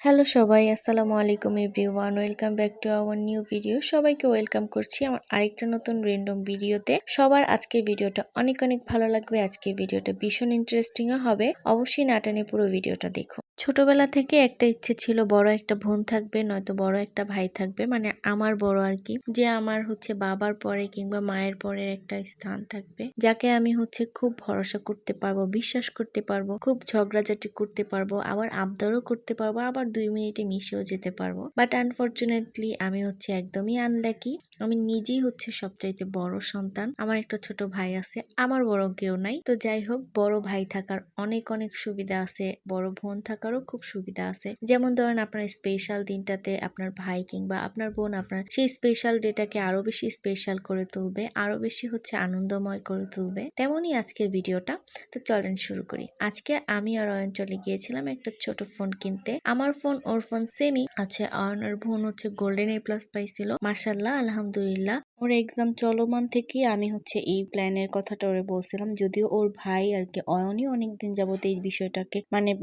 Hello সবাই, আসসালামু আলাইকুম everyone. Welcome back to our new video. সবাইকে ওয়েলকাম করছি আমার আরেকটা নতুন র্যান্ডম ভিডিওতে। সবার আজকের ভিডিওটা অনেক অনেক ভালো লাগবে। আজকের ভিডিওটা ভীষণ ইন্টারেস্টিংও হবে। অবশ্যই না টেনে পুরো ভিডিওটা দেখো। ছোটবেলা থেকে একটা ইচ্ছে ছিল, বড় একটা বোন থাকবে, নয়তো বড় একটা ভাই থাকবে, মানে আমার বড় আর কি, যে আমার বাবার পরে কিংবা মায়ের পরে একটা স্থান থাকবে, যাকে আমি খুব ভরসা করতে পারবো, বিশ্বাস করতে পারবো, খুব ঝগড়াঝাটি করতে পারবো, আবার আবদারও করতে পারবো, আবার 2 মিনিটে মিশেও যেতে পারবো। বাট আনফরচুনেটলি আমি একদমই আনলাকি। আমি নিজেই সবচাইতে বড় সন্তান। আমার একটা ছোট ভাই আছে, আমার বড় কেউ নাই। তো যাই হোক, বড় ভাই থাকার অনেক অনেক সুবিধা আছে, বড় বোন থাকারও খুব সুবিধা আছে। যেমন ধরেন, আপনার স্পেশাল দিনটাতে আপনার ভাই কিংবা আপনার বোন আপনার সেই স্পেশাল ডেটাকে আরো বেশি স্পেশাল করে তুলবে, আরো বেশি আনন্দময় করে তুলবে। তেমনই আজকের ভিডিওটা। তো চলেন শুরু করি। আজকে আমি আর অয়ন চলে গিয়েছিলাম একটা ছোট ফোন কিনতে। আমার ফোন ওর ফোন সেমই আছে। অয়নের বোন গোল্ডেন এ প্লাস পাইছিল, মাশাআল্লাহ, আলহামদুলিল্লাহ। ওর এক্সাম চলমান থেকে আমি এই প্ল্যানের কথাটা ওরে বলছিলাম, যদিও ওর ভাই আর কি অয়নই অনেকদিন যাবত এই বিষয়টাকে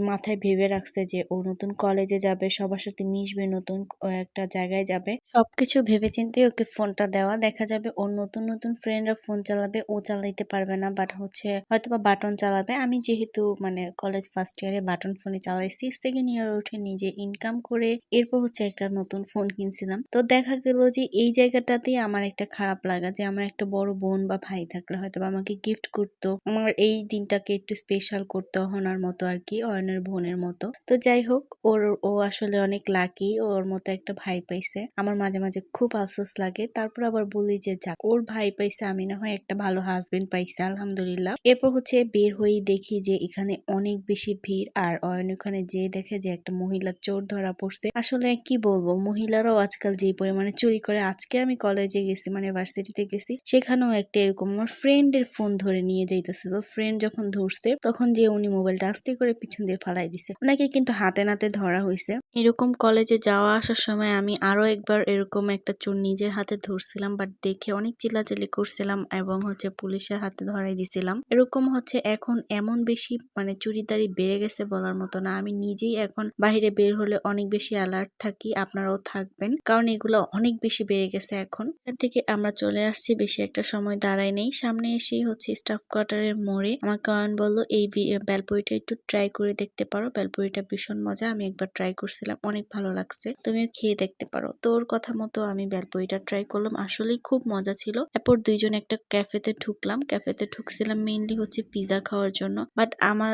মাথায় ভেবে রাখছে যে ও নতুন কলেজে যাবে, সবার সাথে মিশবে, নতুন একটা জায়গায় যাবে, সবকিছু ভেবে চিন্তে ওকে ফোনটা দেওয়া। দেখা যাবে ওর নতুন নতুন ফ্রেন্ডরা ফোন চালাবে, ও চালাইতে পারবে না, বাট হয়তোবা বাটন চালাবে। আমি যেহেতু কলেজ ফার্স্ট ইয়ারে বাটন ফোনে চালাইছি, সেকেন্ড ইয়ার উঠে নিজে ইনকাম করে এরপর একটা নতুন ফোন কিনছিলাম। তো দেখা গেল যে এই জায়গাটাতেই আমার একটা খারাপ লাগা, যে আমার একটা বড় বোন বা ভাই থাকলে হয়তো আমাকে গিফট করতো, আমার এই দিনটাকে একটু স্পেশাল করতো, হনার মতো আর কি, অয়নের বোনের মতো। তো যাই হোক, ও আসলে অনেক লাকি, ওর মতো একটা ভাই পাইছে। আমার মাঝে মাঝে খুব আফসোস লাগে, তারপর আবার বলি যে যাক, ওর ভাই পাইছে, আমি না হয় একটা ভালো হাজবেন্ড পাইছে, আলহামদুলিল্লাহ। এরপর বের হয়েই দেখি যে এখানে অনেক বেশি ভিড়, আর অয়ন ওখানে যে দেখে যে একটা মহিলা চোর ধরা পড়ছে। আসলে কি বলবো, মহিলারাও আজকাল যে পরিমাণে চুরি করে। আজকে আমি কলেজে গেছি, ভার্সিটিতে গেছি, সেখানেও একটা এরকম আমার ফ্রেন্ডের ফোন ধরে নিয়ে যাইতেছিল। ফ্রেন্ড যখন ধরছে, তখন যে উনি মোবাইলটা আস্তে করে পিছন দিয়ে ফালাই দিছে। ওনাকে কিন্তু হাতে নাতে ধরা হয়েছে। এরকম কলেজে যাওয়া আসার সময় আমি আরো একবার এরকম একটা চোর নিজের হাতে ধরছিলাম, বাট দেখে অনেক চিল্লাচিল্লি করছিলাম এবং পুলিশের হাতে ধরাই দিছিলাম। এরকম এখন এমন বেশি চুরিদারি বেড়ে গেছে বলার মতো না। আমি নিজেই এখন বাইরে বের হলে অনেক বেশি অ্যালার্ট থাকি, আপনারাও থাকবেন, কারণ এগুলো অনেক বেশি বেড়ে গেছে এখন। এখান থেকে আমরা চলে আসছি, বেশি একটা সময় দাঁড়াই নেই। সামনে এসেই স্টাফ কোয়ার্টারের মোড়ে আমাকে অয়ন বললো, এই বেলপুরিটা একটু ট্রাই করে দেখতে পারো, বেলপুরিটা ভীষণ মজা, আমি একবার ট্রাই করছিলাম, অনেক ভালো লাগছে, তুমিও খেয়ে দেখতে পারো। তোর কথা মতো আমি বেলপুরিটা ট্রাই করলাম, আসলেই খুব মজা ছিল। এরপর দুইজন একটা ক্যাফেতে ঢুকলাম। ক্যাফেতে ঢুকছিলাম মেইনলি পিজা খাওয়ার জন্য, বাট আমার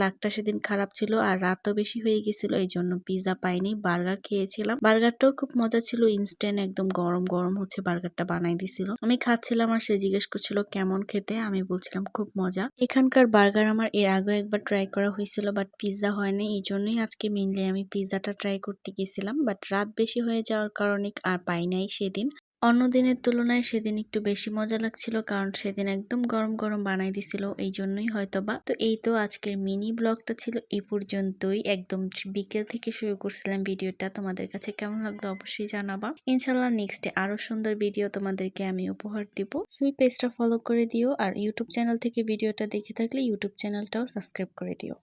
লাকটা সেদিন খারাপ ছিল আর রাতও বেশি হয়ে গেছিল, এই জন্য পিজা পাইনি, বার্গার খেয়েছিলাম। বার্গারটাও খুব মজা ছিল, ইনস্ট্যান্ট একদম গরম গরম বার্গারটা বানাই দিছিল। আমি খাচ্ছিলাম আর সে জিজ্ঞেস করছিল কেমন খেতে, আমি বলছিলাম খুব মজা। এখানকার বার্গার আমার এর আগে একবার ট্রাই করা হয়েছিল, বাট পিজা হয়নি, এই জন্যই আজকে মেইনলি আমি পিজাটা ট্রাই করতে গেছিলাম। বাট রাত বেশি হয়ে যাওয়ার কারণে আর পাই নাই সেদিন। অন্য দিনের তুলনায় সেদিন একটু বেশি মজা লাগছিল, কারণ সেদিন একদম গরম গরম বানাই দিছিল, এই জন্যই হয়তোবা। তো এই তো আজকের মিনি ব্লগটা ছিল এই পর্যন্তই। একদম বিকেল থেকে শুরু করছিলাম ভিডিওটা। তোমাদের কাছে কেমন লাগলো অবশ্যই জানাবা। ইনশাল্লাহ নেক্সটে আরো সুন্দর ভিডিও তোমাদেরকে আমি উপহার দিব। সেই পেজটা ফলো করে দিও, আর ইউটিউব চ্যানেল থেকে ভিডিওটা দেখে থাকলে ইউটিউব চ্যানেলটাও সাবস্ক্রাইব করে দিও।